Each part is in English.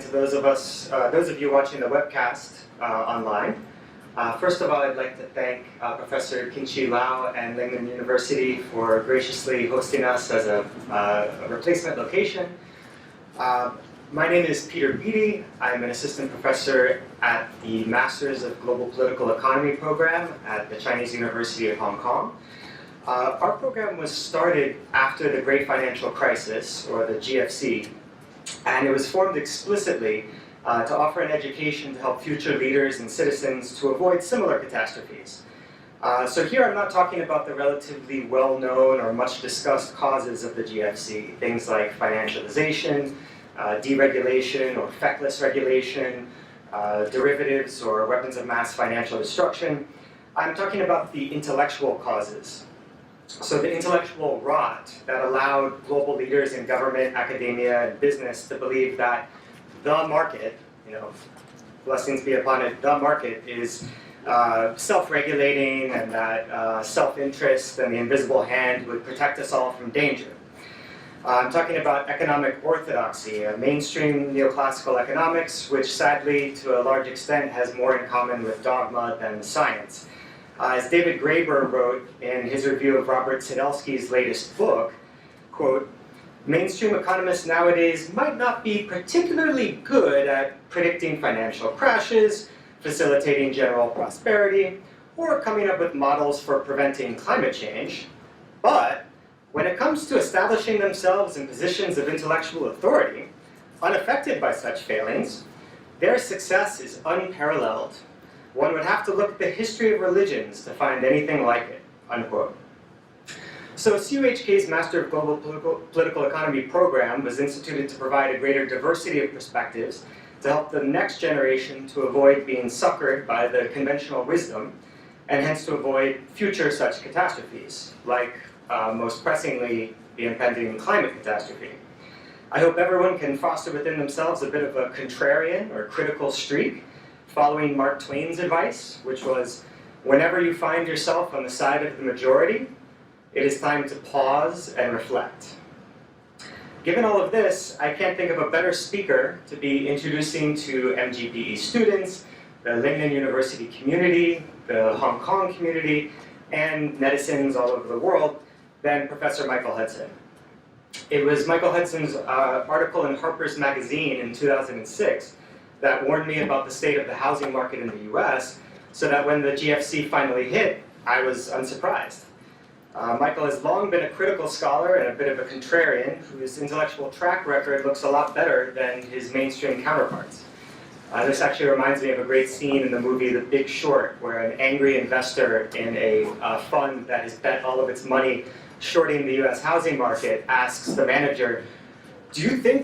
to those of you watching the webcast online. First of all, I'd like to thank Professor Kinchi Lau and Lingnan University for graciously hosting us as a replacement location. My name is Peter Beatty. I'm an assistant professor at the Masters of Global Political Economy program at the Chinese University of Hong Kong. Our program was started after the Great Financial Crisis, or the GFC, and it was formed explicitly to offer an education to help future leaders and citizens to avoid similar catastrophes. So here I'm not talking about the relatively well-known or much discussed causes of the GFC, things like financialization, deregulation or feckless regulation, derivatives or weapons of mass financial destruction. I'm talking about the intellectual causes. So the intellectual rot that allowed global leaders in government, academia, and business to believe that the market, blessings be upon it, the market is self-regulating and that self-interest and the invisible hand would protect us all from danger. I'm talking about economic orthodoxy, mainstream neoclassical economics, which sadly, to a large extent, has more in common with dogma than science. As David Graeber wrote in his review of Robert Sidelsky's latest book, quote, mainstream economists nowadays might not be particularly good at predicting financial crashes, facilitating general prosperity, or coming up with models for preventing climate change, but when it comes to establishing themselves in positions of intellectual authority, unaffected by such failings, their success is unparalleled. One would have to look at the history of religions to find anything like it, unquote. So CUHK's Master of Global Political Economy program was instituted to provide a greater diversity of perspectives to help the next generation to avoid being suckered by the conventional wisdom, and hence to avoid future such catastrophes, like most pressingly the impending climate catastrophe. I hope everyone can foster within themselves a bit of a contrarian or critical streak, following Mark Twain's advice, which was, whenever you find yourself on the side of the majority, it is time to pause and reflect. Given all of this, I can't think of a better speaker to be introducing to MGPE students, the Lingnan University community, the Hong Kong community, and netizens all over the world than Professor Michael Hudson. It was Michael Hudson's article in Harper's Magazine in 2006 that warned me about the state of the housing market in the US, so that when the GFC finally hit, I was unsurprised. Michael has long been a critical scholar and a bit of a contrarian whose intellectual track record looks a lot better than his mainstream counterparts. This actually reminds me of a great scene in the movie The Big Short, where an angry investor in a fund that has bet all of its money shorting the US housing market asks the manager,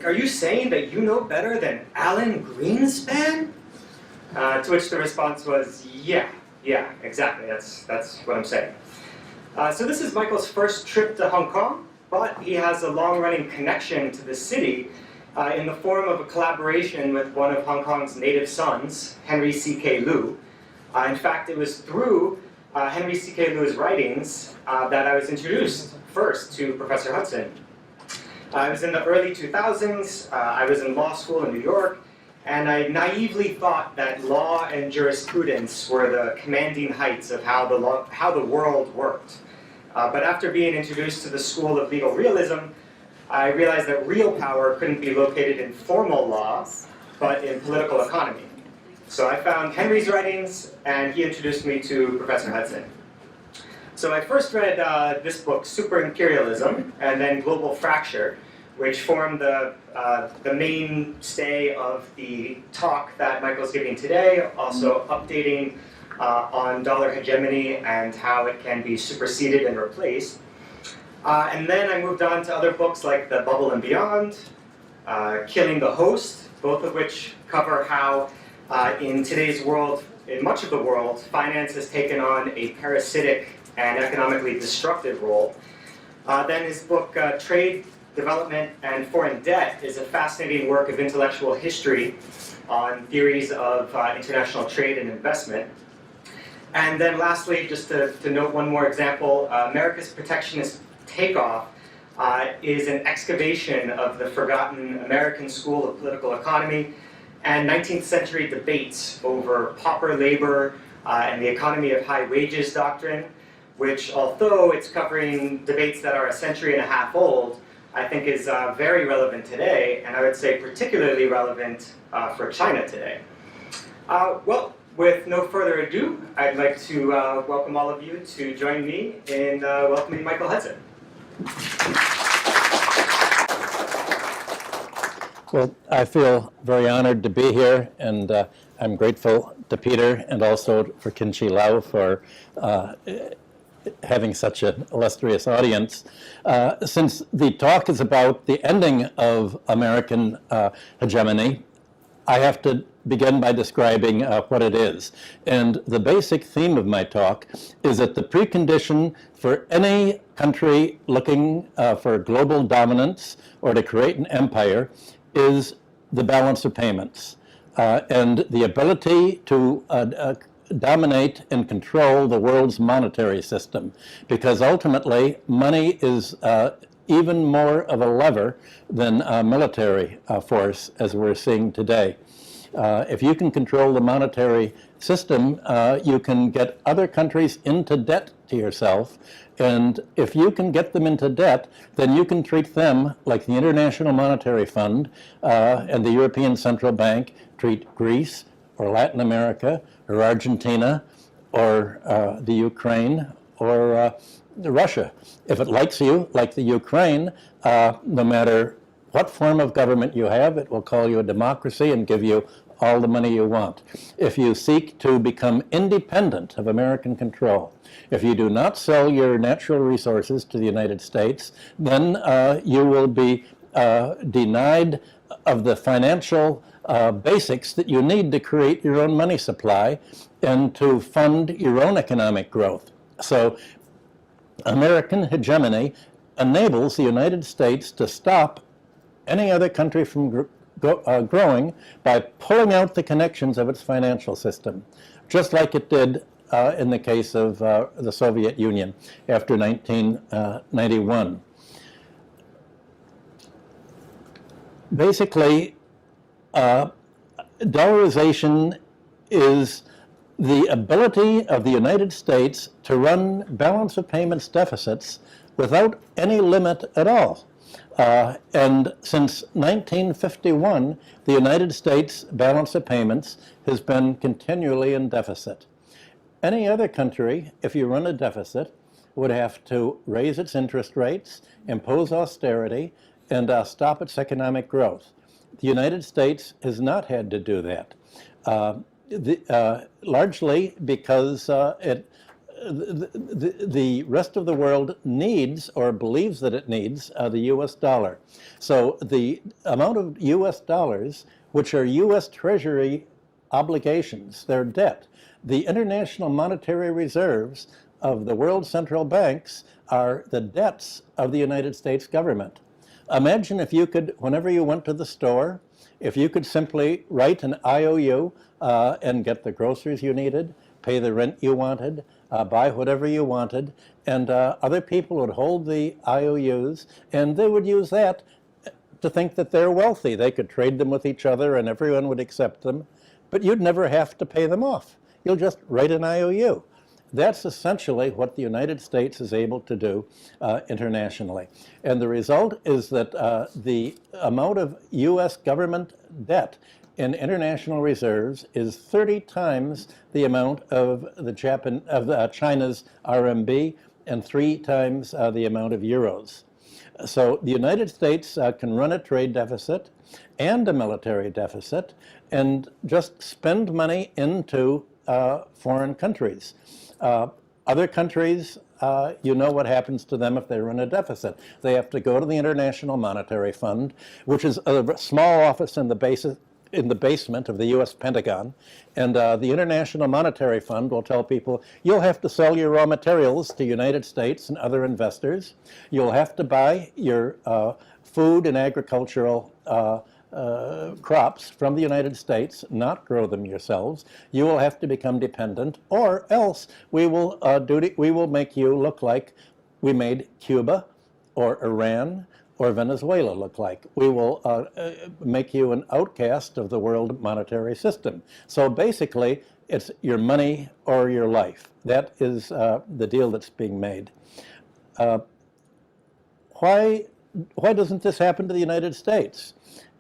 are you saying that you know better than Alan Greenspan? To which the response was, yeah, exactly, that's what I'm saying. So this is Michael's first trip to Hong Kong, but he has a long-running connection to the city in the form of a collaboration with one of Hong Kong's native sons, Henry C.K. Liu. In fact, it was through Henry C.K. Liu's writings that I was introduced first to Professor Hudson. I was in the early 2000s, I was in law school in New York, and I naively thought that law and jurisprudence were the commanding heights of how the world worked. But after being introduced to the school of legal realism, I realized that real power couldn't be located in formal law, but in political economy. So I found Henry's writings, and he introduced me to Professor Hudson. So I first read this book, Super Imperialism, and then Global Fracture, which formed the mainstay of the talk that Michael's giving today, also updating on dollar hegemony and how it can be superseded and replaced. And then I moved on to other books like The Bubble and Beyond, Killing the Host, both of which cover how in today's world, in much of the world, finance has taken on a parasitic and economically destructive role. Then his book, Trade, Development, and Foreign Debt is a fascinating work of intellectual history on theories of international trade and investment. And then lastly, just to note one more example, America's Protectionist Takeoff is an excavation of the forgotten American School of Political Economy and 19th century debates over pauper labor and the economy of high wages doctrine, which, although it's covering debates that are a century and a half old, I think is very relevant today, and I would say particularly relevant for China today. Well, with no further ado, I'd like to welcome all of you to join me in welcoming Michael Hudson. Well, I feel very honored to be here, and I'm grateful to Peter and also for Kinchi Lau for having such an illustrious audience. Since the talk is about the ending of American hegemony, I have to begin by describing what it is. And the basic theme of my talk is that the precondition for any country looking for global dominance or to create an empire is the balance of payments and the ability to dominate and control the world's monetary system, because ultimately money is even more of a lever than a military force, as we're seeing today. If you can control the monetary system, you can get other countries into debt to yourself. And if you can get them into debt, then you can treat them like the International Monetary Fund and the European Central Bank treat Greece or Latin America or Argentina or the Ukraine or Russia. If it likes you, like the Ukraine, no matter what form of government you have, it will call you a democracy and give you all the money you want. If you seek to become independent of American control, if you do not sell your natural resources to the United States, then you will be denied of the financial basics that you need to create your own money supply and to fund your own economic growth. So American hegemony enables the United States to stop any other country from growing by pulling out the connections of its financial system, just like it did in the case of the Soviet Union after 1991. Basically, dollarization is the ability of the United States to run balance of payments deficits without any limit at all. And since 1951, the United States balance of payments has been continually in deficit. Any other country, if you run a deficit, would have to raise its interest rates, impose austerity, and stop its economic growth. The United States has not had to do that, largely because the rest of the world needs or believes that it needs the US dollar. So the amount of US dollars, which are US Treasury obligations, their debt, the international monetary reserves of the world central banks are the debts of the United States government. Imagine if you could, whenever you went to the store, if you could simply write an IOU and get the groceries you needed, pay the rent you wanted, buy whatever you wanted, and other people would hold the IOUs and they would use that to think that they're wealthy. They could trade them with each other and everyone would accept them, but you'd never have to pay them off. You'll just write an IOU. That's essentially what the United States is able to do internationally. And the result is that the amount of US government debt in international reserves is 30 times the amount of China's RMB and 3 times the amount of euros. So the United States can run a trade deficit and a military deficit and just spend money into foreign countries. Other countries, you know what happens to them if they run a deficit. They have to go to the International Monetary Fund, which is a small office in the basement of the US Pentagon, and the International Monetary Fund will tell people, you'll have to sell your raw materials to United States and other investors. You'll have to buy your food and agricultural crops from the United States, not grow them yourselves. You will have to become dependent, or else we will make you look like we made Cuba or Iran or Venezuela look like? We will make you an outcast of the world monetary system. So basically, it's your money or your life. That is the deal that's being made. Why doesn't this happen to the United States?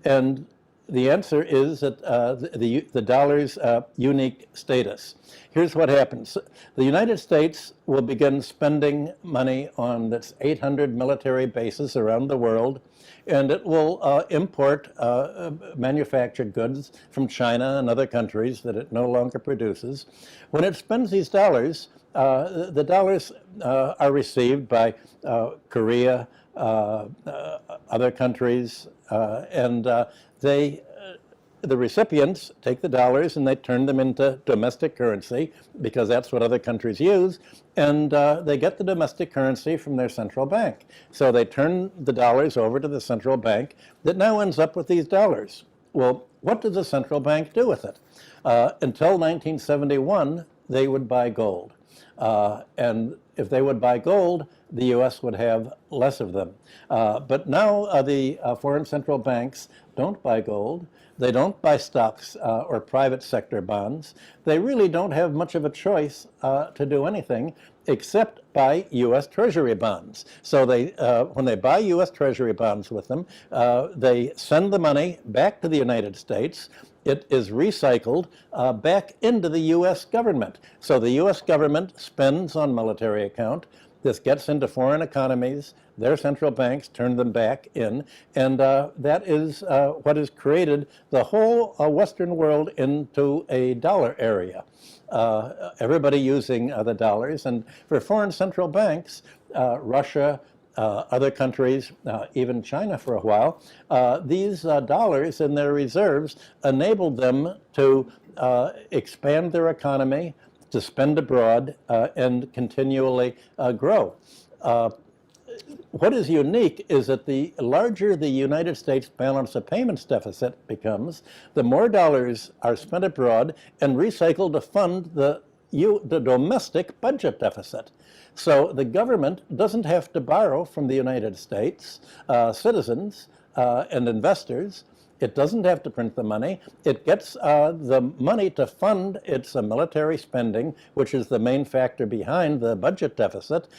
And the answer is that the dollar's unique status. Here's what happens. The United States will begin spending money on its 800 military bases around the world, and it will import manufactured goods from China and other countries that it no longer produces. When it spends these dollars, the dollars are received by Korea, other countries, and the recipients take the dollars and they turn them into domestic currency because that's what other countries use, and they get the domestic currency from their central bank. So they turn the dollars over to the central bank that now ends up with these dollars. Well, what does the central bank do with it? Until 1971, they would buy gold. And if they would buy gold, the U.S. would have less of them. But now the foreign central banks don't buy gold. They don't buy stocks or private sector bonds. They really don't have much of a choice to do anything except buy U.S. Treasury bonds. So they, when they buy U.S. Treasury bonds with them, they send the money back to the United States. It is recycled back into the U.S. government. So the U.S. government spends on military account. This gets into foreign economies. Their central banks turn them back in. And that is what has created the whole Western world into a dollar area. Everybody using the dollars. And for foreign central banks, Russia, other countries, even China for a while, these dollars and their reserves enabled them to expand their economy, to spend abroad, and continually grow. What is unique is that the larger the United States balance of payments deficit becomes, the more dollars are spent abroad and recycled to fund the domestic budget deficit. So the government doesn't have to borrow from the United States citizens and investors. It doesn't have to print the money. It gets the money to fund its military spending, which is the main factor behind the budget deficit,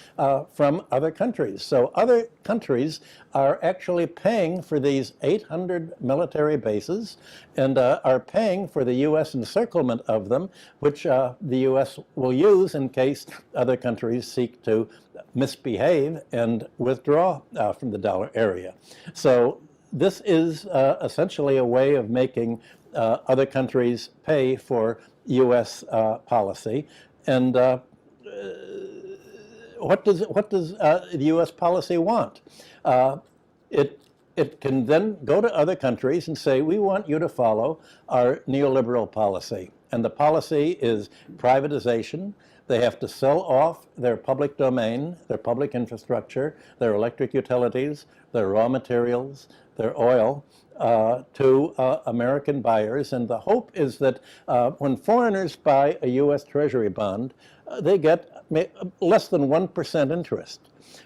from other countries. So other countries are actually paying for these 800 military bases and are paying for the U.S. encirclement of them, which the U.S. will use in case other countries seek to misbehave and withdraw from the dollar area. So this is essentially a way of making other countries pay for U.S. policy. And what does the U.S. policy want? It can then go to other countries and say, we want you to follow our neoliberal policy. And the policy is privatization. They have to sell off their public domain, their public infrastructure, their electric utilities, their raw materials, their oil, to American buyers. And the hope is that when foreigners buy a U.S. Treasury bond, they get less than 1% interest.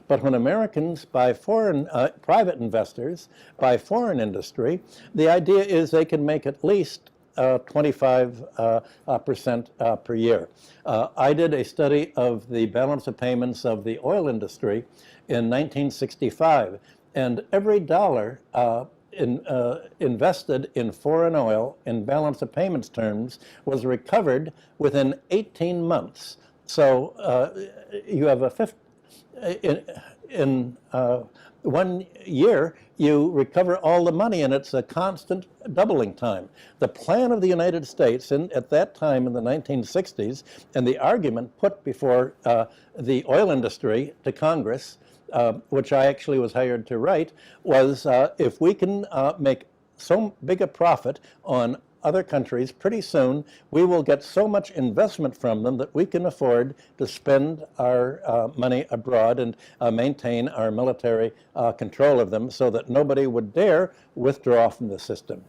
But when Americans buy foreign private investors, buy foreign industry, the idea is they can make at least 25% per year. I did a study of the balance of payments of the oil industry in 1965, and every dollar invested in foreign oil in balance of payments terms was recovered within 18 months. So you have a in 1 year, you recover all the money, and it's a constant doubling time. The plan of the United States at that time in the 1960s, and the argument put before the oil industry to Congress, which I actually was hired to write, was if we can make so big a profit on other countries, pretty soon we will get so much investment from them that we can afford to spend our money abroad and maintain our military control of them so that nobody would dare withdraw from the system.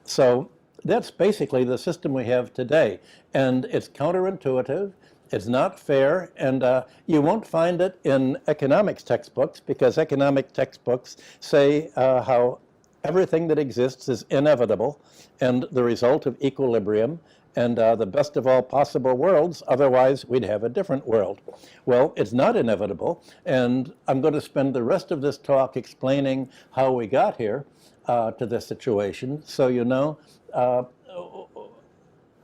So that's basically the system we have today. And it's counterintuitive. It's not fair, and you won't find it in economics textbooks, because economic textbooks say how everything that exists is inevitable and the result of equilibrium and the best of all possible worlds, otherwise we'd have a different world. Well, it's not inevitable, and I'm going to spend the rest of this talk explaining how we got here to this situation, so you know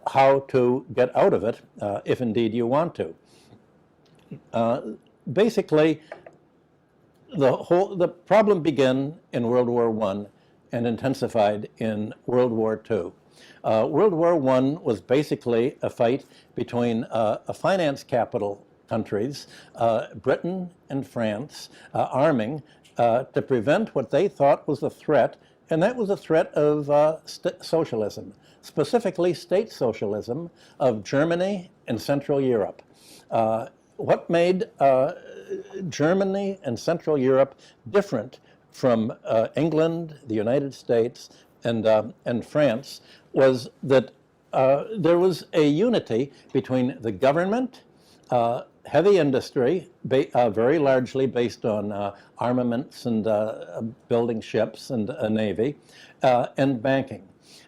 how to get out of it, if indeed you want to. Basically, the problem began in World War I and intensified in World War II. World War I was basically a fight between a finance capital countries, Britain and France, arming to prevent what they thought was a threat, and that was a threat of socialism, specifically state socialism of Germany and Central Europe. What made Germany and Central Europe different from England, the United States, and France was that there was a unity between the government, heavy industry, very largely based on armaments and building ships and a navy, and banking.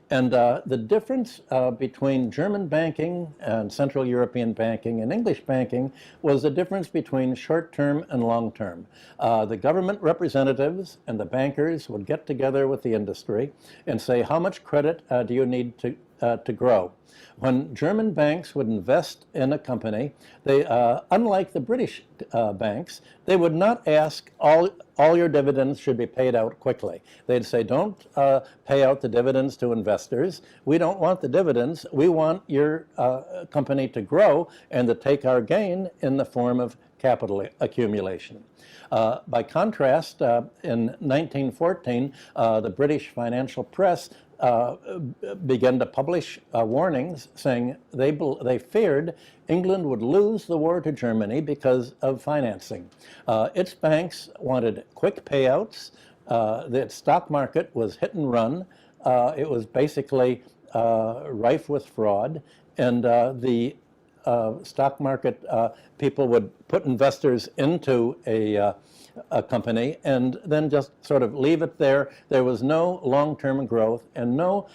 And the difference between German banking and Central European banking and English banking was the difference between short-term and long-term. The government representatives and the bankers would get together with the industry and say, how much credit do you need to grow? When German banks would invest in a company, they, unlike the British banks, they would not ask all your dividends should be paid out quickly. They'd say, don't pay out the dividends to investors. We don't want the dividends. We want your company to grow and to take our gain in the form of capital accumulation. By contrast, in 1914, the British financial press began to publish warnings saying they feared England would lose the war to Germany because of financing. Its banks wanted quick payouts. The stock market was hit and run. It was basically rife with fraud, and the stock market people would put investors into a company and then just sort of leave it there. There was no long-term growth and no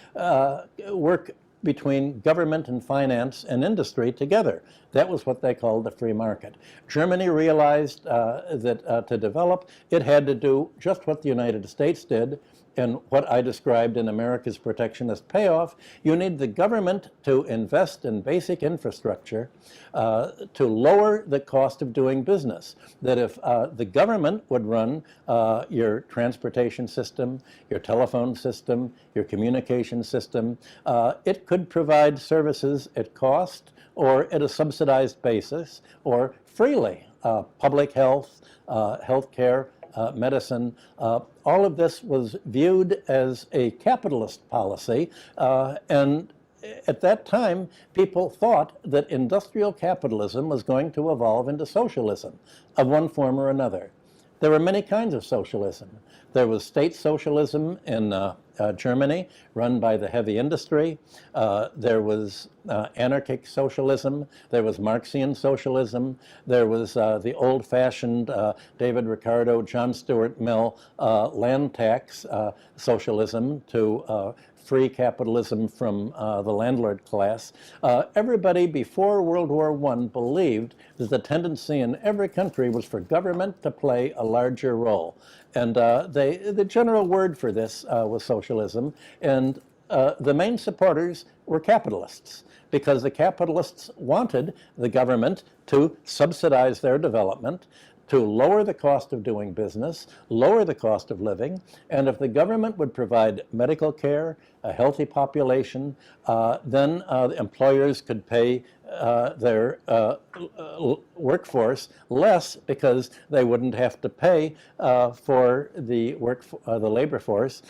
work between government and finance and industry together. That was what they called the free market. Germany realized that to develop, it had to do just what the United States did, and what I described in America's protectionist payoff. You need the government to invest in basic infrastructure to lower the cost of doing business. That if the government would run your transportation system, your telephone system, your communication system, it could provide services at cost or at a subsidized basis or freely. Public health, health care, medicine, all of this was viewed as a capitalist policy, and at that time people thought that industrial capitalism was going to evolve into socialism of one form or another. There were many kinds of socialism. There was state socialism in Germany, run by the heavy industry. There was anarchic socialism. There was Marxian socialism. There was the old-fashioned David Ricardo, John Stuart Mill land tax socialism to free capitalism from the landlord class. Everybody before World War I believed that the tendency in every country was for government to play a larger role. And the general word for this was socialism, and the main supporters were capitalists, because the capitalists wanted the government to subsidize their development, to lower the cost of doing business, lower the cost of living, and if the government would provide medical care, a healthy population, then employers could pay their workforce less because they wouldn't have to pay for the labor force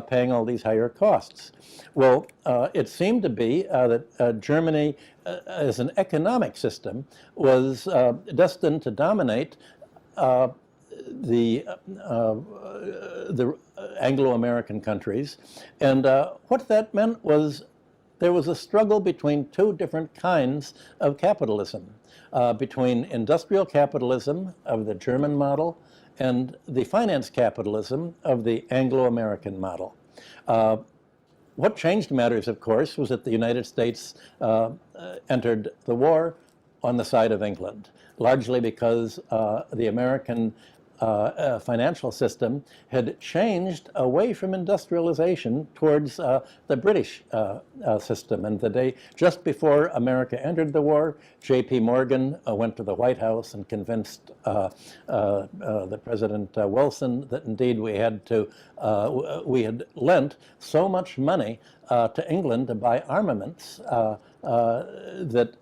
paying all these higher costs. Well, it seemed to be that Germany, as an economic system, was destined to dominate the Anglo-American countries, and what that meant was there was a struggle between two different kinds of capitalism, between industrial capitalism of the German model and the finance capitalism of the Anglo-American model. What changed matters, of course, was that the United States entered the war on the side of England, largely because the American financial system had changed away from industrialization towards the British system. And the day just before America entered the war, J.P. Morgan went to the White House and convinced the President Wilson that indeed we had lent so much money to England to buy armaments that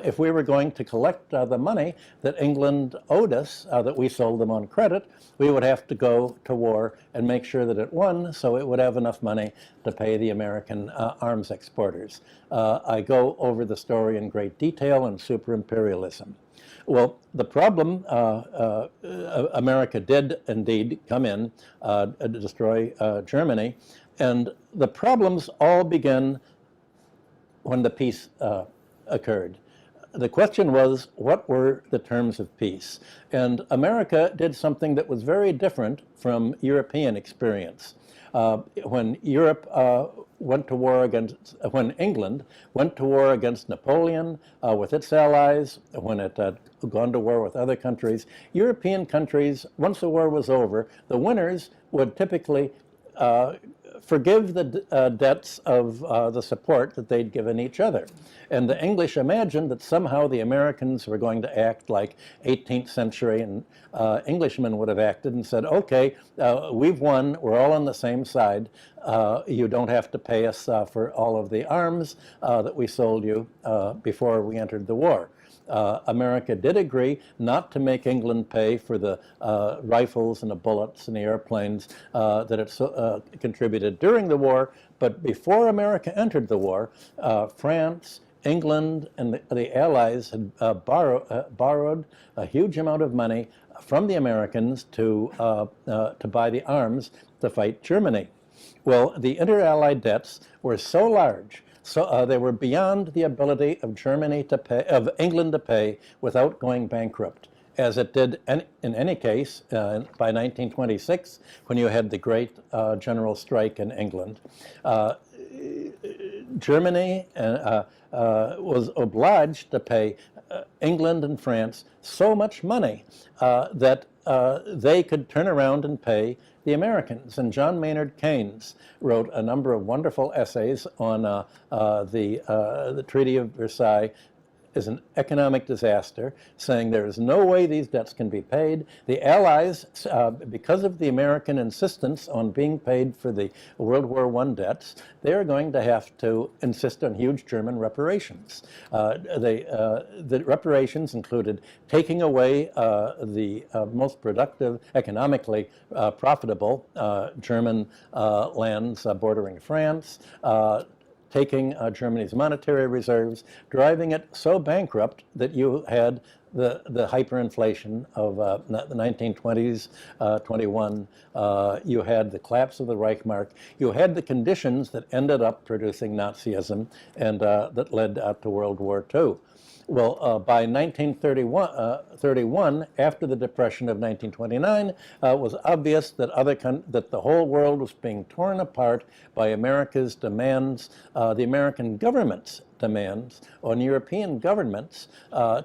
if we were going to collect the money that England owed us, that we sold them on credit, we would have to go to war and make sure that it won so it would have enough money to pay the American arms exporters. I go over the story in great detail on super-imperialism. Well, the problem, America did indeed come in, destroy Germany, and the problems all began when the peace occurred. The question was, what were the terms of peace? And America did something that was very different from European experience. When England went to war against Napoleon with its allies, when it had gone to war with other countries, European countries, once the war was over, the winners would typically forgive the debts of the support that they'd given each other. And the English imagined that somehow the Americans were going to act like 18th century Englishmen would have acted and said, okay, we've won, we're all on the same side, you don't have to pay us for all of the arms that we sold you before we entered the war. America did agree not to make England pay for the rifles and the bullets and the airplanes that it contributed during the war, but before America entered the war, France, England, and the Allies had borrowed a huge amount of money from the Americans to buy the arms to fight Germany. Well, the inter-allied debts were so large, so they were beyond the ability of England to pay without going bankrupt, as it did in any case by 1926, when you had the great general strike in England. Germany was obliged to pay England and France so much money that they could turn around and pay the Americans. And John Maynard Keynes wrote a number of wonderful essays on the Treaty of Versailles is an economic disaster, saying there is no way these debts can be paid. The Allies, because of the American insistence on being paid for the World War I debts, they are going to have to insist on huge German reparations. The reparations included taking away the most productive, economically profitable German lands bordering France, taking Germany's monetary reserves, driving it so bankrupt that you had the hyperinflation of the 1920s, 21. You had the collapse of the Reichsmark. You had the conditions that ended up producing Nazism and that led to World War II. Well, by 1931, after the Depression of 1929, it was obvious that that the whole world was being torn apart by America's demands, the American government's demands on European governments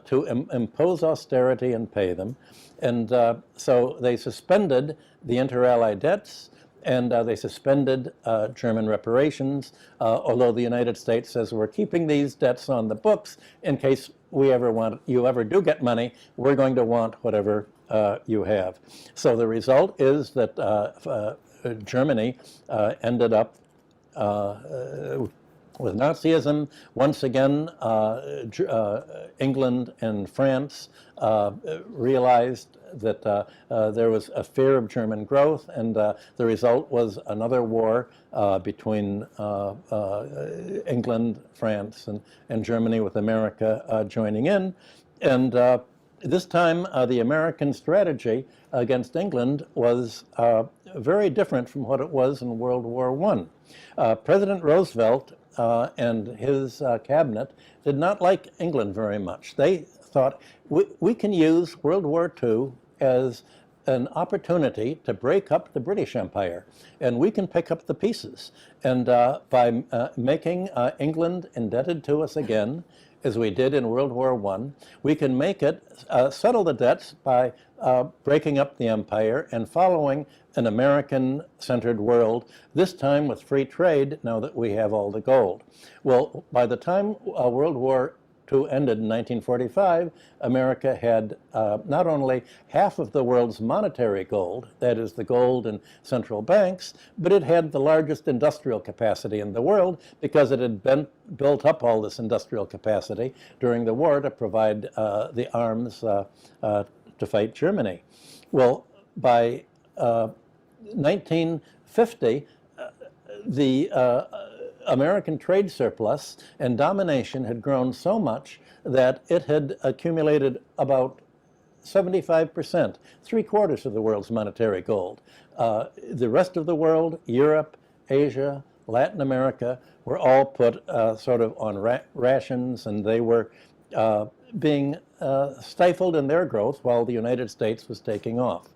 to impose austerity and pay them. And so they suspended the inter-allied debts, and they suspended German reparations, although the United States says we're keeping these debts on the books in case you ever do get money, we're going to want whatever you have. So the result is that Germany ended up with Nazism. Once again, England and France realized that there was a fear of German growth, and the result was another war between England, France, and Germany, with America joining in. And this time, the American strategy against England was very different from what it was in World War I. President Roosevelt and his cabinet did not like England very much. They thought, we can use World War II as an opportunity to break up the British Empire, and we can pick up the pieces. And by making England indebted to us again, as we did in World War I, we can make it settle the debts by breaking up the empire and following an American-centered world, this time with free trade, now that we have all the gold. Well, by the time World War II ended in 1945, America had not only half of the world's monetary gold, that is the gold in central banks, but it had the largest industrial capacity in the world because it had built up all this industrial capacity during the war to provide the arms to fight Germany. Well, by 1950, the American trade surplus and domination had grown so much that it had accumulated about 75%, 3/4 of the world's monetary gold. The rest of the world, Europe, Asia, Latin America, were all put sort of on rations, and they were being stifled in their growth while the United States was taking off.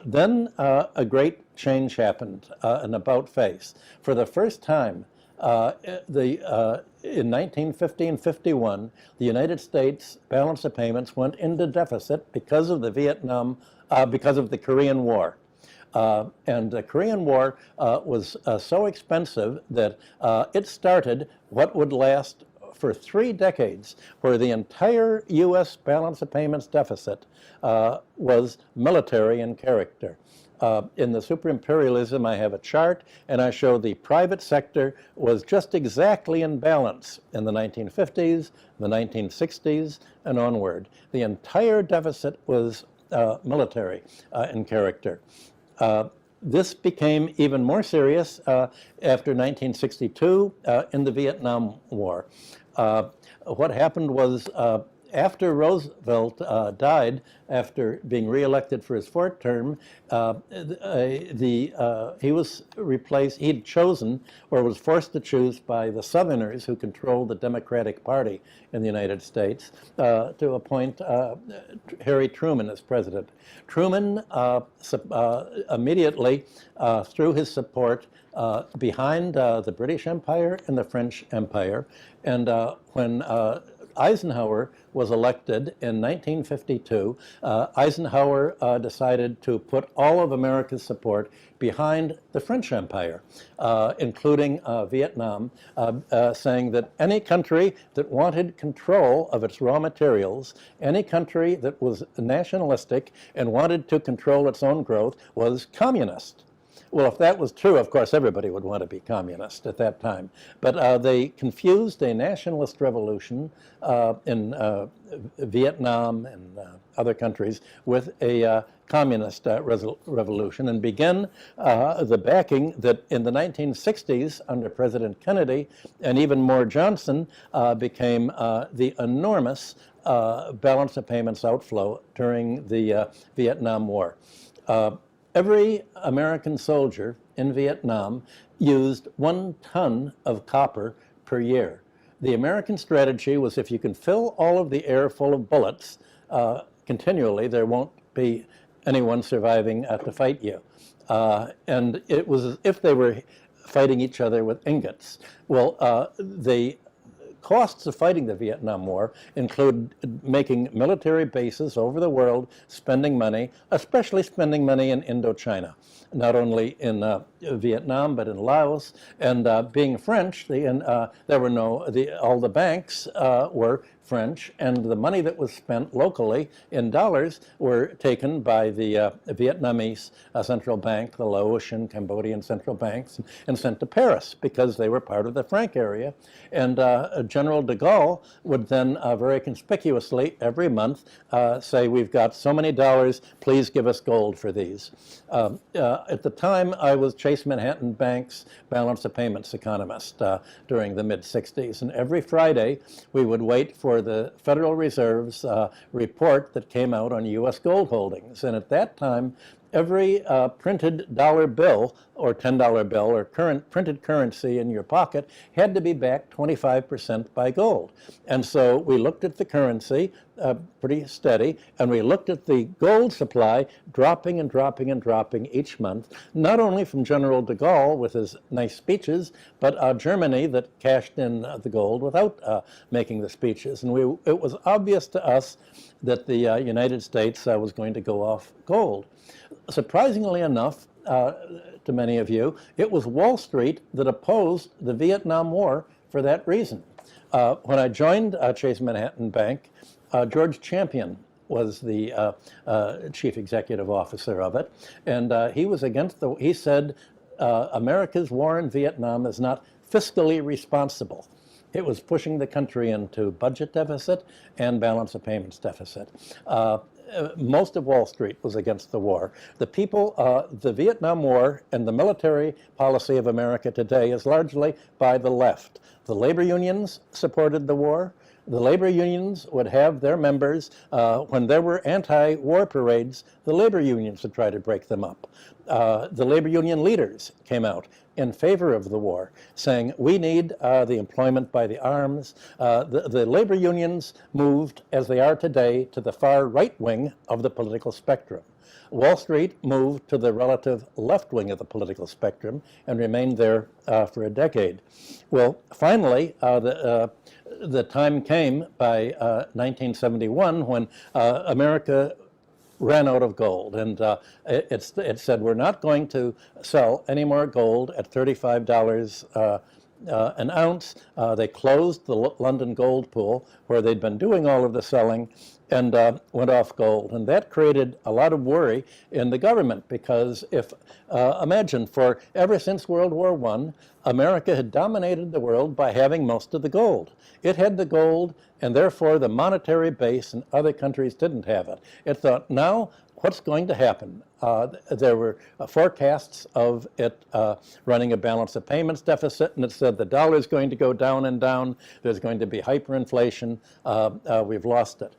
Then a great change happened, an about-face. For the first time, in 1950 and 51, the United States balance of payments went into deficit because of because of the Korean War. And the Korean War was so expensive that it started what would last for 3 decades, where the entire U.S. balance of payments deficit was military in character. In the Superimperialism, I have a chart, and I show the private sector was just exactly in balance in the 1950s, the 1960s, and onward. The entire deficit was military in character. This became even more serious after 1962 in the Vietnam War. What happened was after Roosevelt died, after being reelected for his 4th term, he was replaced, he'd chosen, or was forced to choose by the Southerners who controlled the Democratic Party in the United States, to appoint Harry Truman as president. Truman immediately threw his support behind the British Empire and the French Empire, and when Eisenhower was elected in 1952, Eisenhower decided to put all of America's support behind the French Empire, including Vietnam, saying that any country that wanted control of its raw materials, any country that was nationalistic and wanted to control its own growth was communist. Well, if that was true, of course, everybody would want to be communist at that time. But they confused a nationalist revolution in Vietnam and other countries with a communist revolution, and began the backing that in the 1960s under President Kennedy and even more Johnson became the enormous balance of payments outflow during the Vietnam War. Every American soldier in Vietnam used 1 ton of copper per year. The American strategy was, if you can fill all of the air full of bullets continually, there won't be anyone surviving to fight you. And it was as if they were fighting each other with ingots. Well, the costs of fighting the Vietnam War include making military bases over the world, spending money, especially spending money in Indochina, not only in Vietnam, but in Laos. And being French, there were all the banks were French, and the money that was spent locally in dollars were taken by the Vietnamese central bank, the Laotian, Cambodian central banks, and sent to Paris because they were part of the franc area. And General de Gaulle would then very conspicuously every month say, we've got so many dollars, please give us gold for these. At the time, I was Chase Manhattan Bank's balance of payments economist during the mid-60s, and every Friday we would wait for the Federal Reserve's report that came out on U.S. gold holdings. And at that time, every printed dollar bill or $10 bill or current printed currency in your pocket had to be backed 25% by gold. And so we looked at the currency, pretty steady, and we looked at the gold supply dropping and dropping and dropping each month, not only from General de Gaulle with his nice speeches, but Germany that cashed in the gold without making the speeches. And it was obvious to us that the United States was going to go off gold. Surprisingly enough, to many of you, it was Wall Street that opposed the Vietnam War for that reason. When I joined Chase Manhattan Bank, George Champion was the chief executive officer of it, and he was against he said America's war in Vietnam is not fiscally responsible. It was pushing the country into budget deficit and balance of payments deficit. Most of Wall Street was against the war. The people, the Vietnam War and the military policy of America today is largely by the left. The labor unions supported the war. The labor unions would have their members, when there were anti-war parades, the labor unions would try to break them up. The labor union leaders came out in favor of the war, saying we need the employment by the arms. The labor unions moved, as they are today, to the far right wing of the political spectrum. Wall Street moved to the relative left wing of the political spectrum and remained there for a decade. Well, finally, the time came by 1971 when America ran out of gold, and it said we're not going to sell any more gold at $35 an ounce. They closed the London gold pool where they'd been doing all of the selling and went off gold. And that created a lot of worry in the government because if, imagine, for ever since World War I, America had dominated the world by having most of the gold. It had the gold, and therefore the monetary base in other countries didn't have it. It thought, now what's going to happen? There were forecasts of it running a balance of payments deficit, and it said the dollar is going to go down and down. There's going to be hyperinflation. We've lost it.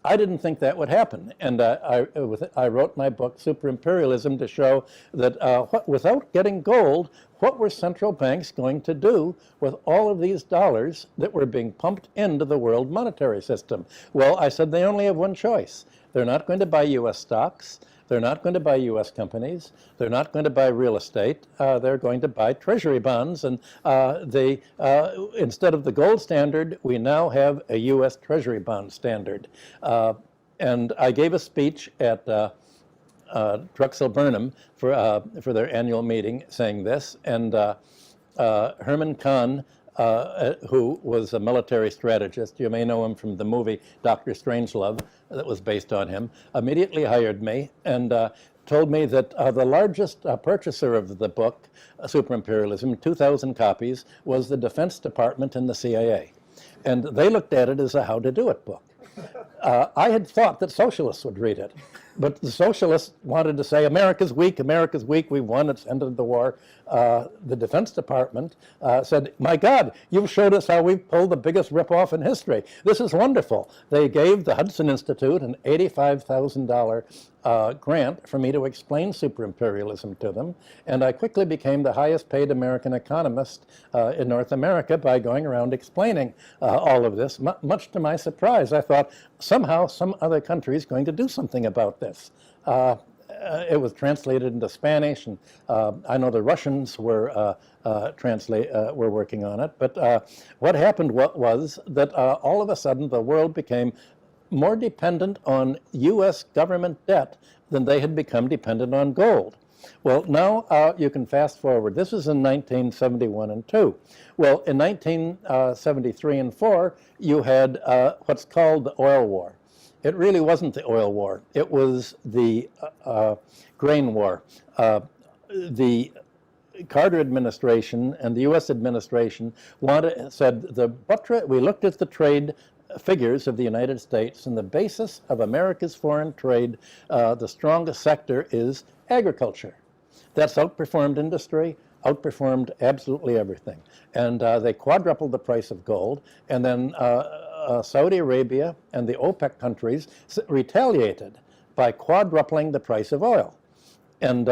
I didn't think that would happen, and I wrote my book, Super Imperialism, to show that without getting gold, what were central banks going to do with all of these dollars that were being pumped into the world monetary system? Well, I said they only have one choice. They're not going to buy U.S. stocks. They're not going to buy U.S. companies. They're not going to buy real estate. They're going to buy treasury bonds. And instead of the gold standard, we now have a U.S. treasury bond standard. And I gave a speech at Drexel Burnham for their annual meeting saying this. And Herman Kahn, who was a military strategist, you may know him from the movie Dr. Strangelove that was based on him, immediately hired me and told me that the largest purchaser of the book, Super Imperialism, 2,000 copies, was the Defense Department and the CIA. And they looked at it as a how-to-do-it book. I had thought that socialists would read it, but the socialists wanted to say, America's weak, we won, it's ended the war. The Defense Department said, my God, you've showed us how we've pulled the biggest ripoff in history. This is wonderful. They gave the Hudson Institute an $85,000 grant for me to explain superimperialism to them, and I quickly became the highest paid American economist in North America by going around explaining all of this. Much to my surprise, I thought somehow some other country is going to do something about this. It was translated into Spanish, and I know the Russians were working on it. But what happened was that all of a sudden the world became more dependent on U.S. government debt than they had become dependent on gold. Well, now you can fast forward. This was in 1971 and 2. Well, in 1973 and 4, you had what's called the oil war. It really wasn't the oil war. It was the grain war. The Carter administration and the U.S. administration said we looked at the trade figures of the United States, and the basis of America's foreign trade, the strongest sector is agriculture. That's outperformed industry, outperformed absolutely everything. And they quadrupled the price of gold, and then Saudi Arabia and the OPEC countries retaliated by quadrupling the price of oil. And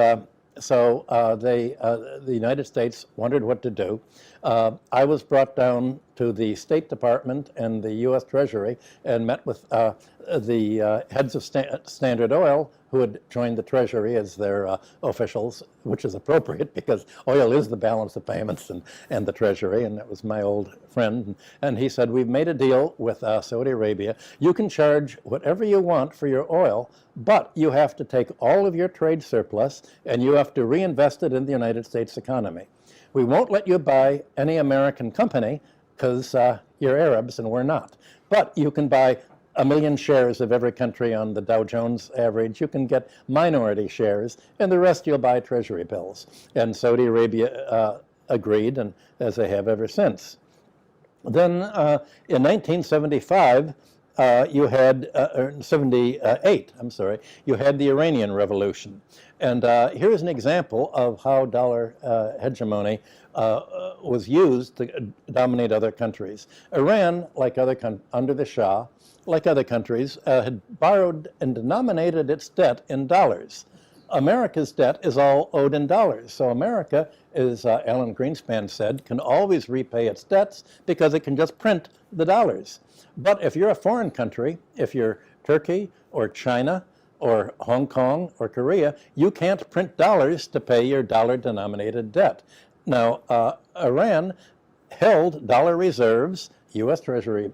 so the United States wondered what to do. I was brought down to the State Department and the U.S. Treasury and met with the heads of Standard Oil, who had joined the Treasury as their officials, which is appropriate because oil is the balance of payments and the Treasury, and that was my old friend. And he said, we've made a deal with Saudi Arabia. You can charge whatever you want for your oil, but you have to take all of your trade surplus and you have to reinvest it in the United States economy. We won't let you buy any American company because you're Arabs and we're not. But you can buy 1 million shares of every country on the Dow Jones average. You can get minority shares, and the rest you'll buy Treasury bills. And Saudi Arabia agreed, and as they have ever since. Then in 1975, you had, 78, I'm sorry, you had the Iranian Revolution. And here's an example of how dollar hegemony was used to dominate other countries. Iran, like under the Shah, like other countries, had borrowed and denominated its debt in dollars. America's debt is all owed in dollars. So America, as Alan Greenspan said, can always repay its debts because it can just print the dollars. But if you're a foreign country, if you're Turkey or China or Hong Kong or Korea, you can't print dollars to pay your dollar-denominated debt. Now, Iran held dollar reserves, U.S. Treasury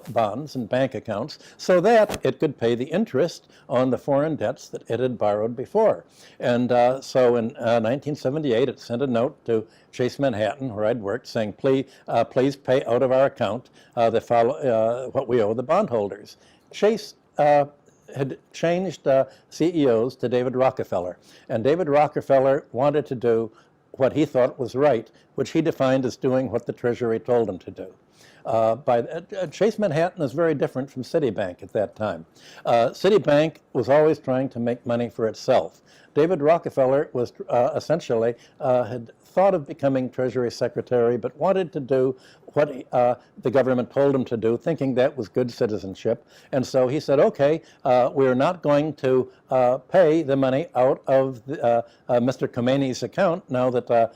bonds and bank accounts, so that it could pay the interest on the foreign debts that it had borrowed before. And so in 1978, it sent a note to Chase Manhattan, where I'd worked, saying, please pay out of our account what we owe the bondholders. Chase had changed CEOs to David Rockefeller, and David Rockefeller wanted to do what he thought was right, which he defined as doing what the Treasury told him to do. Chase Manhattan is very different from Citibank at that time. Citibank was always trying to make money for itself. David Rockefeller was essentially had thought of becoming Treasury Secretary, but wanted to do what the government told him to do, thinking that was good citizenship. And so he said, okay, we're not going to pay the money out of Mr. Khomeini's account now that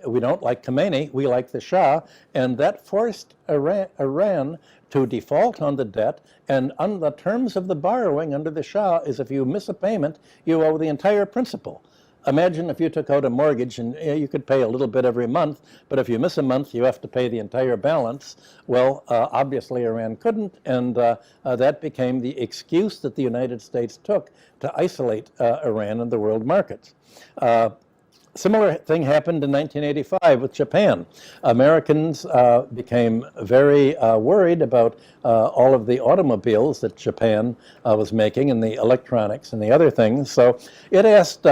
we don't like Khomeini, we like the Shah. And that forced Iran to default on the debt, and on the terms of the borrowing under the Shah is if you miss a payment, you owe the entire principal. Imagine if you took out a mortgage and you could pay a little bit every month, but if you miss a month, you have to pay the entire balance. Well, obviously Iran couldn't, and that became the excuse that the United States took to isolate Iran in the world markets. Similar thing happened in 1985 with Japan. Americans became very worried about all of the automobiles that Japan was making and the electronics and the other things. So it asked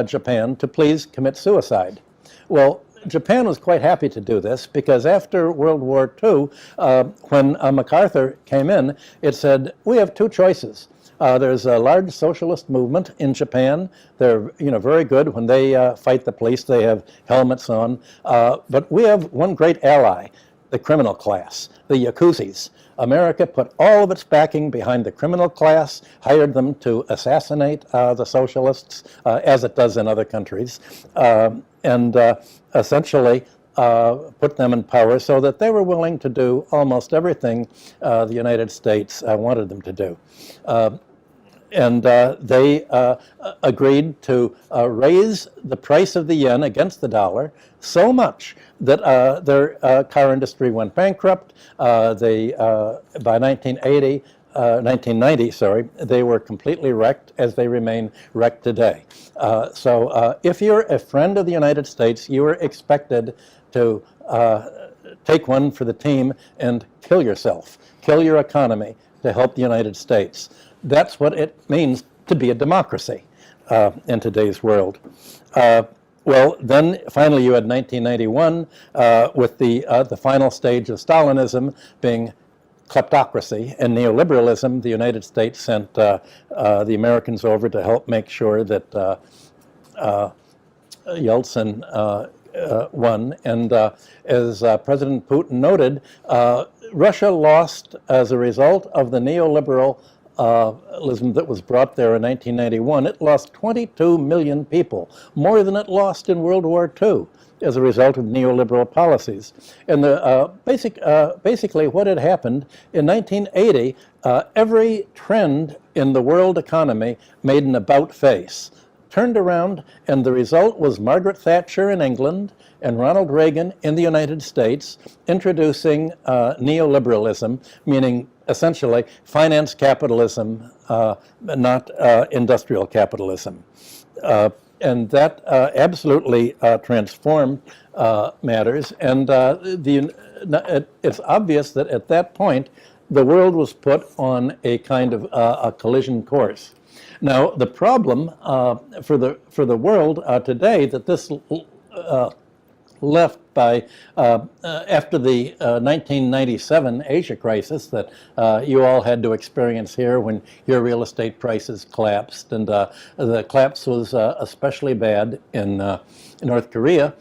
Japan to please commit suicide. Well, Japan was quite happy to do this because after World War II, when MacArthur came in, it said, we have two choices. There's a large socialist movement in Japan. They're very good. When they fight the police, they have helmets on. But we have one great ally, the criminal class, the Yakuzis. America put all of its backing behind the criminal class, hired them to assassinate the socialists, as it does in other countries, and essentially put them in power so that they were willing to do almost everything the United States wanted them to do. And they agreed to raise the price of the yen against the dollar so much that their car industry went bankrupt. By 1990, they were completely wrecked, as they remain wrecked today. So if you're a friend of the United States, you are expected to take one for the team and kill yourself, kill your economy to help the United States. That's what it means to be a democracy in today's world. Well, then finally you had 1991 with the final stage of Stalinism being kleptocracy and neoliberalism. The United States sent the Americans over to help make sure that Yeltsin won. And as President Putin noted, Russia lost as a result of the neoliberal neoliberalism that was brought there in 1991, it lost 22 million people, more than it lost in World War II as a result of neoliberal policies. And basically what had happened in 1980, every trend in the world economy made an about face, turned around, and the result was Margaret Thatcher in England and Ronald Reagan in the United States introducing neoliberalism, meaning essentially finance capitalism, not industrial capitalism. And that absolutely transformed matters. And it's obvious that at that point, the world was put on a kind of a collision course. Now, the problem for the world today that this left by after the 1997 Asia crisis that you all had to experience here when your real estate prices collapsed, and the collapse was especially bad in North Korea,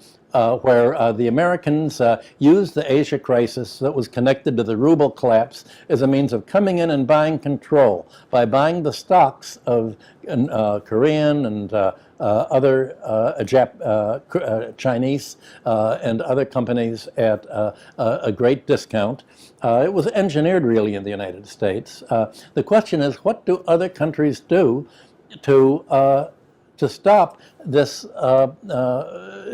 where the Americans used the Asia crisis that was connected to the ruble collapse as a means of coming in and buying control by buying the stocks of Korean and other Chinese and other companies at a great discount. It was engineered really in the United States. The question is, what do other countries do to stop this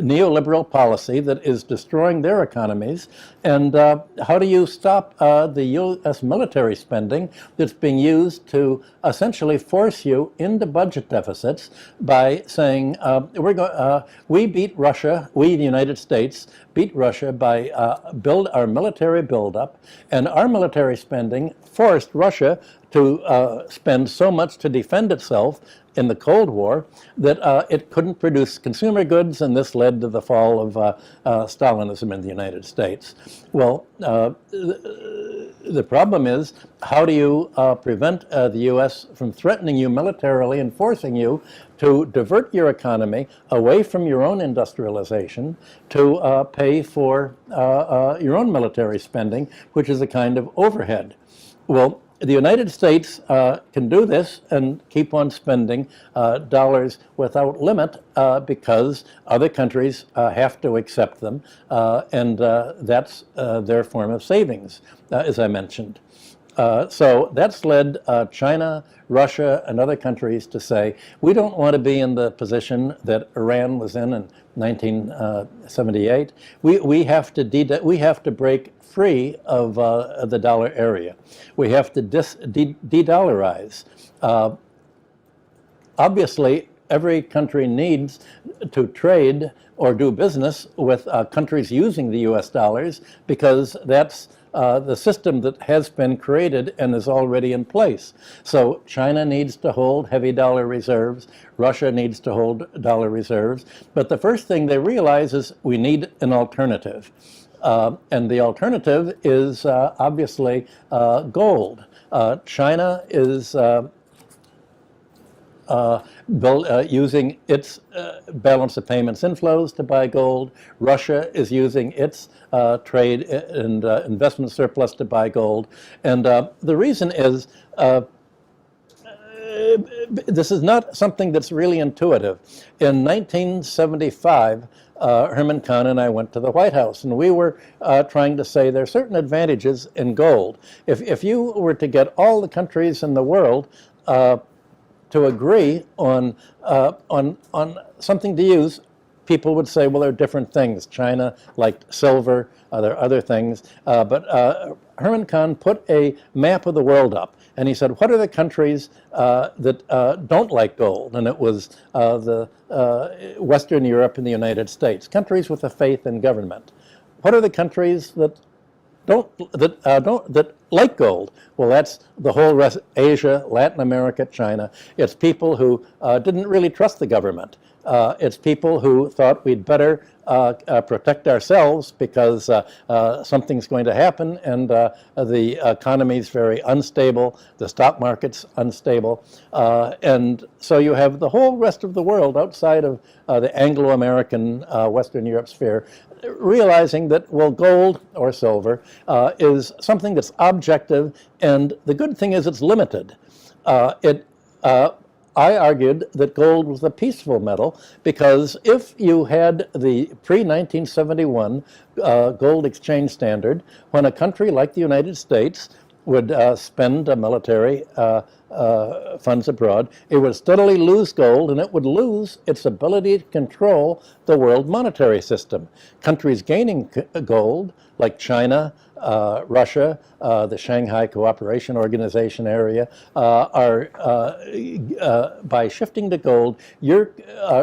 neoliberal policy that is destroying their economies? And how do you stop the U.S. military spending that's being used to essentially force you into budget deficits by saying, we beat Russia, we, the United States, beat Russia by build our military buildup, and our military spending forced Russia to spend so much to defend itself in the Cold War that it couldn't produce consumer goods, and this led to the fall of Stalinism in the United States. Well, the problem is, how do you prevent the U.S. from threatening you militarily and forcing you to divert your economy away from your own industrialization to pay for your own military spending, which is a kind of overhead? Well, the United States can do this and keep on spending dollars without limit because other countries have to accept them, and that's their form of savings, as I mentioned. So that's led China, Russia, and other countries to say, we don't want to be in the position that Iran was in 1978. We have to break free of the dollar area. We have to de-dollarize. Obviously, every country needs to trade or do business with countries using the U.S. dollars because that's the system that has been created and is already in place. So China needs to hold heavy dollar reserves. Russia needs to hold dollar reserves. But the first thing they realize is we need an alternative. And the alternative is obviously gold. China is using its balance of payments inflows to buy gold. Russia is using its trade and investment surplus to buy gold. And the reason is this is not something that's really intuitive. In 1975, Herman Kahn and I went to the White House, and we were trying to say there are certain advantages in gold. If you were to get all the countries in the world to agree on something to use, people would say, well, there are different things. China liked silver, there are other things. But Herman Kahn put a map of the world up, and he said, what are the countries that don't like gold? And it was the Western Europe and the United States, countries with a faith in government. What are the countries that like gold? Well, that's the whole rest, Asia, Latin America, China. It's people who didn't really trust the government. It's people who thought we'd better protect ourselves because something's going to happen, and the economy's very unstable, the stock market's unstable, and so you have the whole rest of the world outside of the Anglo-American Western Europe sphere realizing that, well, gold or silver is something that's objective, and the good thing is it's limited. I argued that gold was a peaceful metal because if you had the pre-1971 gold exchange standard, when a country like the United States would spend military funds abroad, it would steadily lose gold and it would lose its ability to control the world monetary system. Countries gaining gold, like China, Russia, the Shanghai Cooperation Organization area, by shifting to gold, you're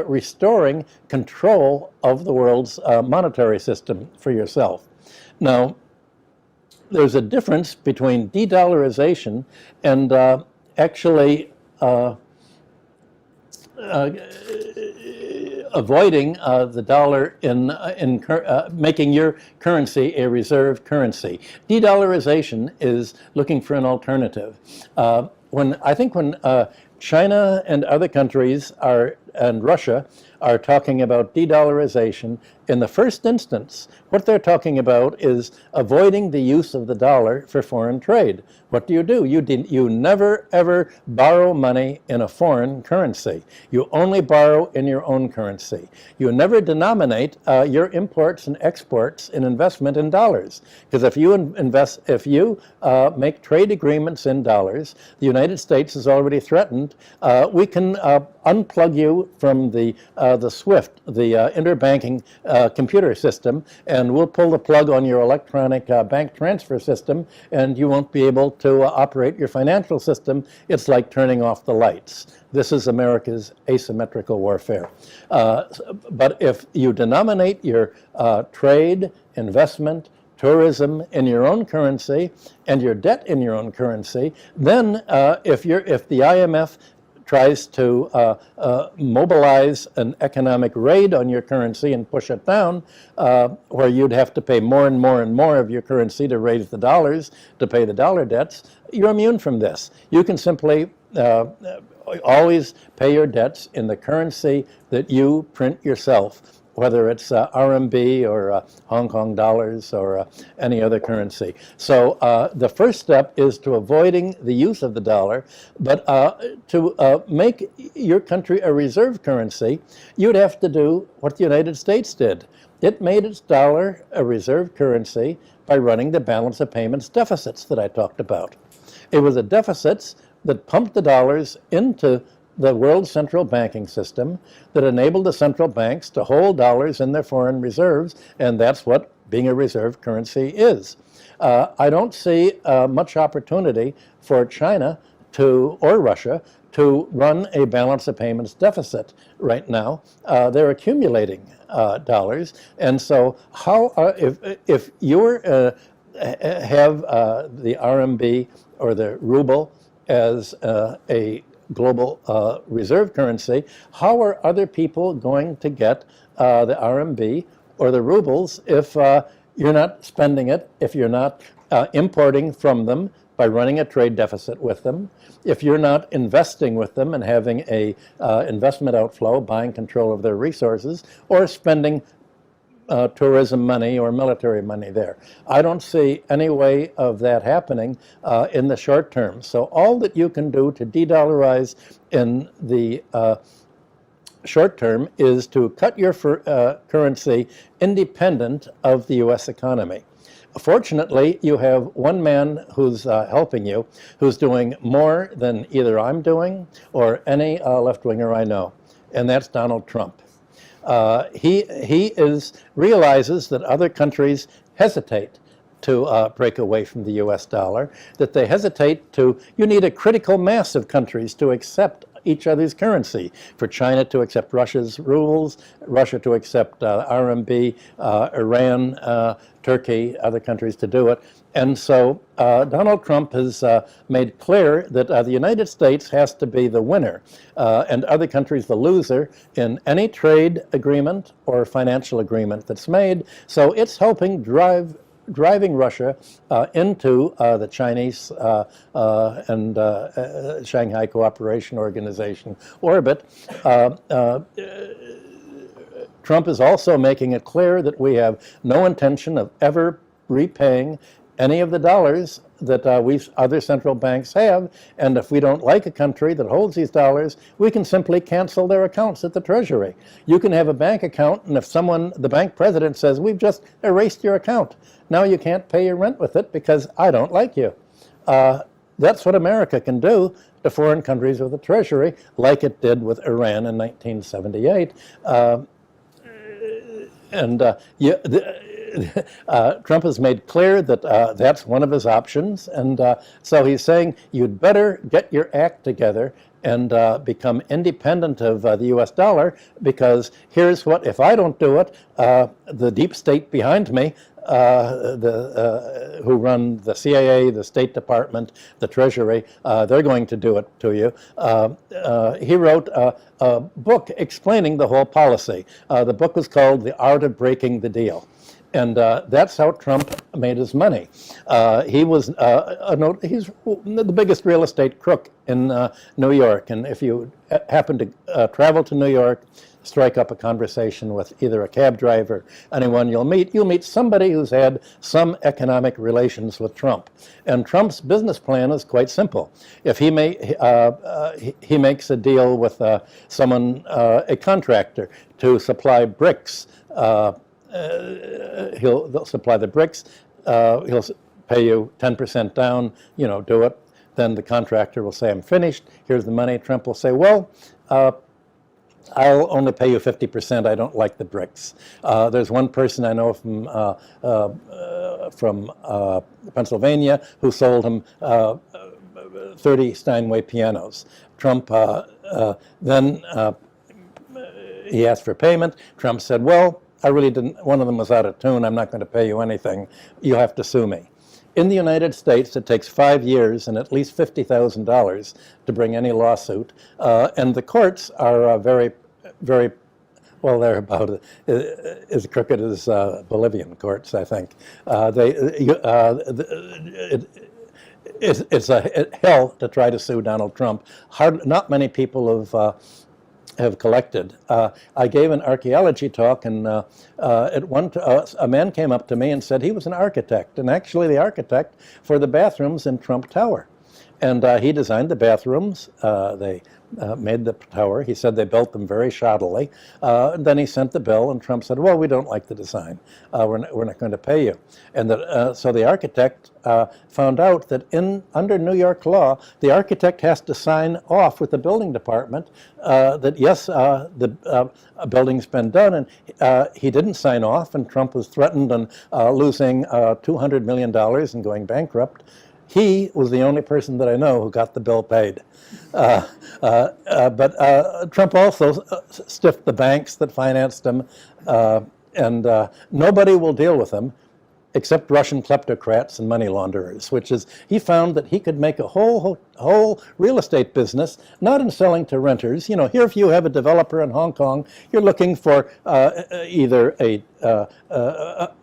restoring control of the world's monetary system for yourself. Now, there's a difference between de-dollarization and actually avoiding the dollar in making your currency a reserve currency. De-dollarization is looking for an alternative. When China and other countries and Russia are talking about de-dollarization, in the first instance, what they're talking about is avoiding the use of the dollar for foreign trade. What do? You never, ever borrow money in a foreign currency. You only borrow in your own currency. You never denominate your imports and exports in investment in dollars. Because if you make trade agreements in dollars, the United States has already threatened, we can unplug you from the SWIFT, the interbanking computer system, and we'll pull the plug on your electronic bank transfer system, and you won't be able to operate your financial system. It's like turning off the lights. This is America's asymmetrical warfare. But if you denominate your trade, investment, tourism in your own currency and your debt in your own currency, then if the IMF tries to mobilize an economic raid on your currency and push it down, where you'd have to pay more and more and more of your currency to raise the dollars to pay the dollar debts, you're immune from this. You can simply always pay your debts in the currency that you print yourself, whether it's RMB or Hong Kong dollars or any other currency. So the first step is to avoiding the use of the dollar, but to make your country a reserve currency, you'd have to do what the United States did. It made its dollar a reserve currency by running the balance of payments deficits that I talked about. It was the deficits that pumped the dollars into the world central banking system that enabled the central banks to hold dollars in their foreign reserves, and that's what being a reserve currency is. I don't see much opportunity for China or Russia to run a balance of payments deficit right now. They're accumulating dollars, and so if you have the RMB or the ruble as a global reserve currency, how are other people going to get the RMB or the rubles if you're not spending it, if you're not importing from them by running a trade deficit with them, if you're not investing with them and having a investment outflow, buying control of their resources, or spending tourism money or military money there? I don't see any way of that happening in the short term. So all that you can do to de-dollarize in the short term is to cut your currency independent of the U.S. economy. Fortunately, you have one man who's helping you, who's doing more than either I'm doing or any left-winger I know, and that's Donald Trump. He realizes that other countries hesitate to break away from the U.S. dollar, that they hesitate you need a critical mass of countries to accept each other's currency. For China to accept Russia's rubles, Russia to accept RMB, Iran, Turkey, other countries to do it. And so Donald Trump has made clear that the United States has to be the winner and other countries the loser in any trade agreement or financial agreement that's made. So it's helping driving Russia into the Chinese and Shanghai Cooperation Organization orbit. Trump is also making it clear that we have no intention of ever repaying any of the dollars that other central banks have, and if we don't like a country that holds these dollars, we can simply cancel their accounts at the Treasury. You can have a bank account, and if the bank president says, we've just erased your account, now you can't pay your rent with it because I don't like you. That's what America can do to foreign countries with the Treasury, like it did with Iran in 1978. Trump has made clear that that's one of his options, and so he's saying you'd better get your act together and become independent of the US dollar, because here's what, if I don't do it, the deep state behind me, who run the CIA, the State Department, the Treasury, they're going to do it to you. He wrote a book explaining the whole policy. The book was called The Art of Breaking the Deal. And that's how Trump made his money. He's the biggest real estate crook in New York. And if you happen to travel to New York, strike up a conversation with either a cab driver, anyone you'll meet somebody who's had some economic relations with Trump. And Trump's business plan is quite simple. If he makes a deal with someone, a contractor, to supply bricks, he'll supply the bricks, he'll pay you 10% down, do it. Then the contractor will say, I'm finished, here's the money. Trump will say, well, I'll only pay you 50%, I don't like the bricks. There's one person I know from Pennsylvania who sold him 30 Steinway pianos. Trump then he asked for payment. Trump said, well, I really didn't, one of them was out of tune, I'm not going to pay you anything, you'll have to sue me. In the United States, it takes 5 years and at least $50,000 to bring any lawsuit, and the courts are very, very, well, they're about as crooked as Bolivian courts, I think. It's a hell to try to sue Donald Trump. Not many people have collected. I gave an archaeology talk, and a man came up to me and said he was an architect, and actually the architect for the bathrooms in Trump Tower. And he designed the bathrooms. They made the tower. He said they built them very shoddily. Then he sent the bill, and Trump said, well, we don't like the design. We're not going to pay you. And so the architect found out that under New York law, the architect has to sign off with the building department that, yes, the building's been done. And he didn't sign off, and Trump was threatened and losing $200 million and going bankrupt. He was the only person that I know who got the bill paid. But Trump also stiffed the banks that financed him, and nobody will deal with him except Russian kleptocrats and money launderers, which is, he found that he could make a whole real estate business, not in selling to renters. Here if you have a developer in Hong Kong, you're looking for either a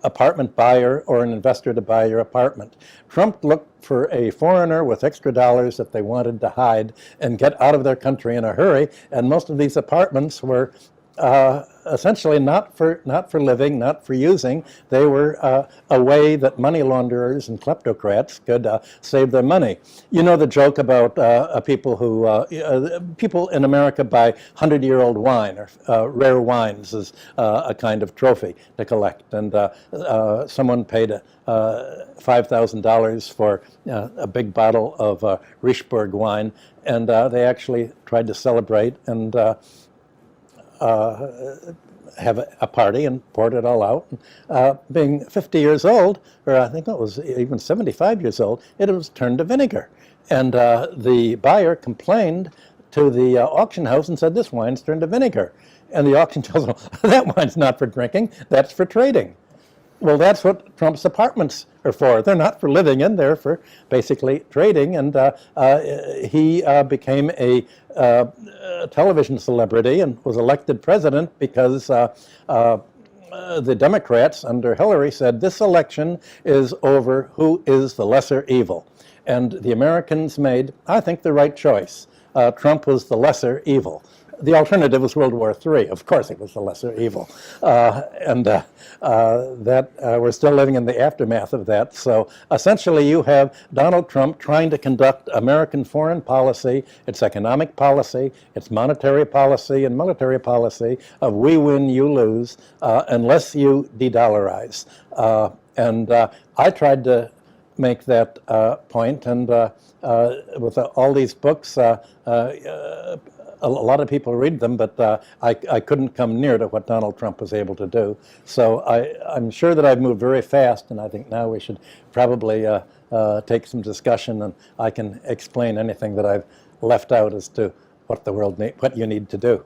apartment buyer or an investor to buy your apartment. Trump looked for a foreigner with extra dollars that they wanted to hide and get out of their country in a hurry, and most of these apartments were essentially not for living, not for using. They were a way that money launderers and kleptocrats could save their money. You know the joke about people in America buy 100-year-old wine, or rare wines as a kind of trophy to collect. And someone paid $5,000 for a big bottle of Richebourg wine, and they actually tried to celebrate and have a party and poured it all out. Being 50 years old, or I think it was even 75 years old, it was turned to vinegar. And the buyer complained to the auction house and said, this wine's turned to vinegar. And the auction house said, that wine's not for drinking, that's for trading. Well, that's what Trump's apartments are for. They're not for living in, they're for basically trading. And he became a television celebrity and was elected president because the Democrats under Hillary said this election is over who is the lesser evil. And the Americans made, I think, the right choice. Trump was the lesser evil. the alternative was World War III. Of course, it was the lesser evil. We're still living in the aftermath of that. So essentially, you have Donald Trump trying to conduct American foreign policy, its economic policy, its monetary policy, and military policy of we win, you lose, unless you de-dollarize. I tried to make that point, and with all these books, a lot of people read them, but I couldn't come near to what Donald Trump was able to do. So I'm sure that I've moved very fast, and I think now we should probably take some discussion, and I can explain anything that I've left out as to what the world what you need to do.